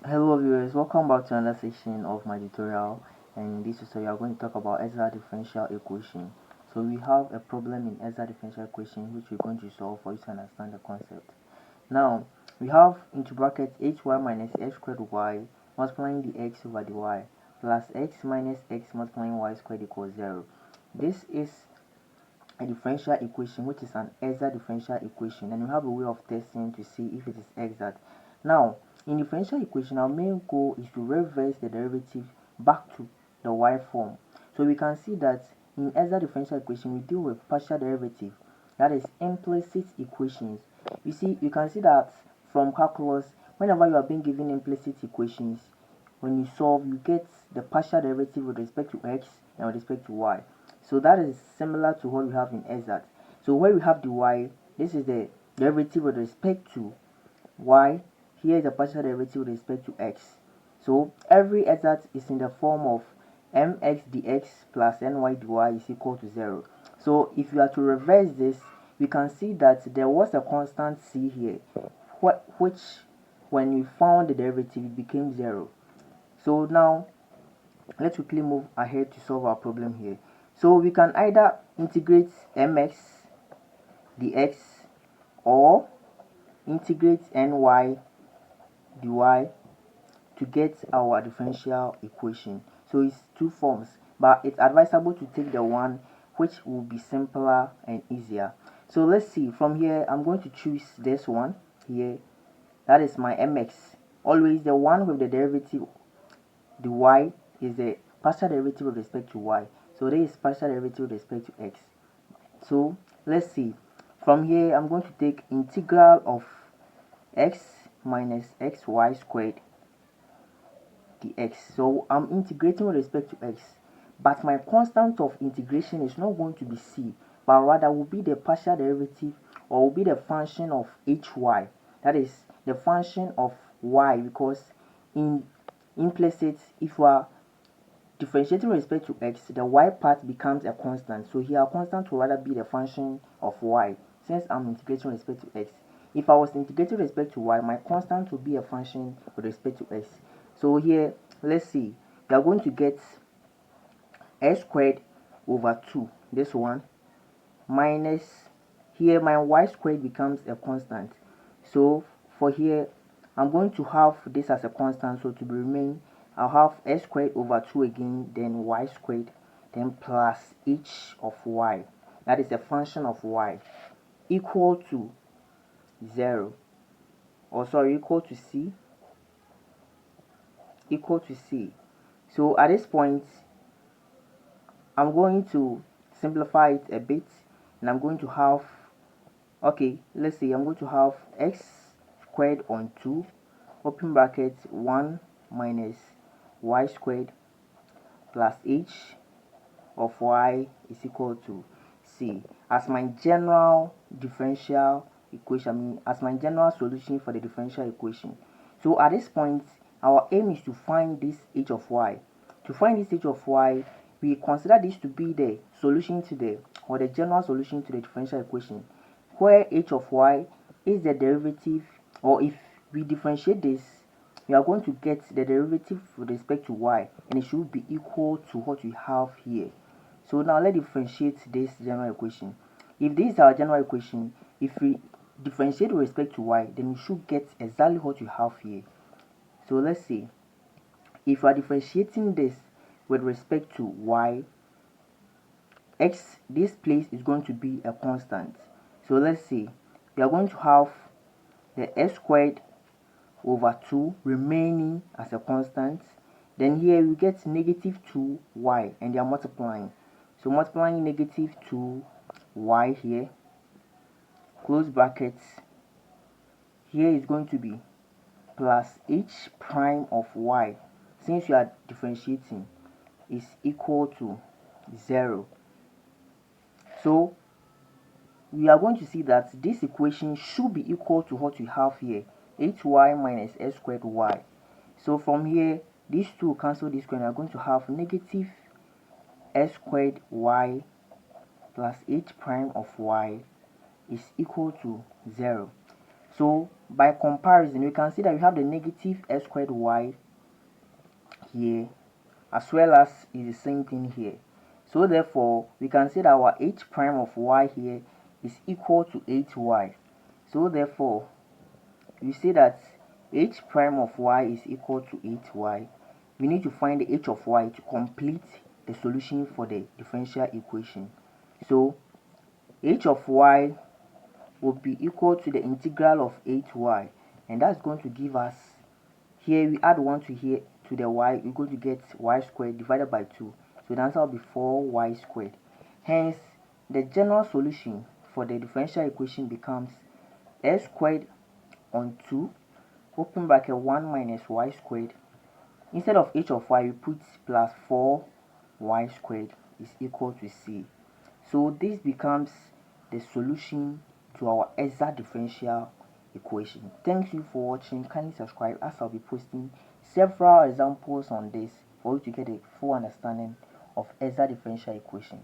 Hello viewers, welcome back to another section of my tutorial. And in this tutorial we are going to talk about extra differential equation. So we have a problem in extra differential equation which we're going to solve for you to understand the concept. Now we have into bracket hy minus x squared y multiplying the x over the y plus x minus x multiplying y squared equals 0. This is a differential equation which is an exact differential equation, and we have a way of testing to see if it is exact. Now in differential equation our main goal is to reverse the derivative back to the y form. So we can see that in exact differential equation we deal with partial derivative, that is implicit equations. You can see that from calculus, whenever you are being given implicit equations, when you solve you get the partial derivative with respect to x and with respect to y. So that is similar to what we have in exact. So where we have the y, this is the derivative with respect to y. Here is the partial derivative with respect to x. So every exact is in the form of mx dx plus ny dy is equal to 0. So if you are to reverse this, we can see that there was a constant c here, which when we found the derivative it became 0. So now let's quickly move ahead to solve our problem here. So we can either integrate mx dx or integrate ny dy to get our differential equation. So it's two forms, but it's advisable to take the one which will be simpler and easier. So let's see, from here I'm going to choose this one here, that is my mx. Always the one with the derivative, the y is the partial derivative with respect to y, so this is partial derivative with respect to x. So let's see, from here I'm going to take integral of x minus xy squared dx. So I'm integrating with respect to x, but my constant of integration is not going to be c, but rather will be the partial derivative, or will be the function of hy, that is the function of y, because in implicit, if we are differentiating with respect to x, the y part becomes a constant. So here, a constant will rather be the function of y, since I'm integrating with respect to x. If I was integrating with respect to y, my constant would be a function with respect to x. So here, let's see, we are going to get x squared over 2, this one, minus, here my y squared becomes a constant. So for here, I'm going to have this as a constant, so to be remain, I'll have x squared over 2 again, then y squared, then plus h of y, that is a function of y, equal to 0, or sorry, equal to c, equal to c. So at this point, I'm going to simplify it a bit, and I'm going to have, okay, let's see, I'm going to have x squared on 2, open bracket, 1 minus y squared plus h of y is equal to c as my general differential equation, as my general solution for the differential equation. So at this point, our aim is to find this h of y. To find this h of y, we consider this to be the solution to the, or the general solution to the differential equation, where h of y is the derivative, or if we differentiate this, we are going to get the derivative with respect to y, and it should be equal to what we have here. So now let's differentiate this general equation. If this is our general equation, if we differentiate with respect to y, then we should get exactly what we have here. So let's see, if we are differentiating this with respect to y, x, this place is going to be a constant. So let's see, we are going to have the x squared over 2 remaining as a constant. Then here we get negative 2y, and they are multiplying. So multiplying negative 2y here, close brackets, here is going to be plus h prime of y, since you are differentiating, is equal to 0. So we are going to see that this equation should be equal to what we have here, hy minus x squared y. So from here, these two cancel this square, and we are going to have negative x squared y plus h prime of y is equal to 0. So By comparison, we can see that we have the negative x squared y here, as well as is the same thing here. So therefore, we can say that our h prime of y here is equal to 8y. So therefore, we say that h prime of y is equal to 8y. We need to find the h of y to complete the solution for the differential equation. So h of y will be equal to the integral of 8y, and that's going to give us, here we add 1 to here to the y, we're going to get y squared divided by 2. So the answer will be 4y squared. Hence, the general solution for the differential equation becomes x squared on 2, open bracket 1 minus y squared. Instead of h of y, we put plus 4y squared is equal to c. So this becomes the solution to our exact differential equation. Thank you for watching. Kindly subscribe, as I'll be posting several examples on this for you to get a full understanding of exact differential equation.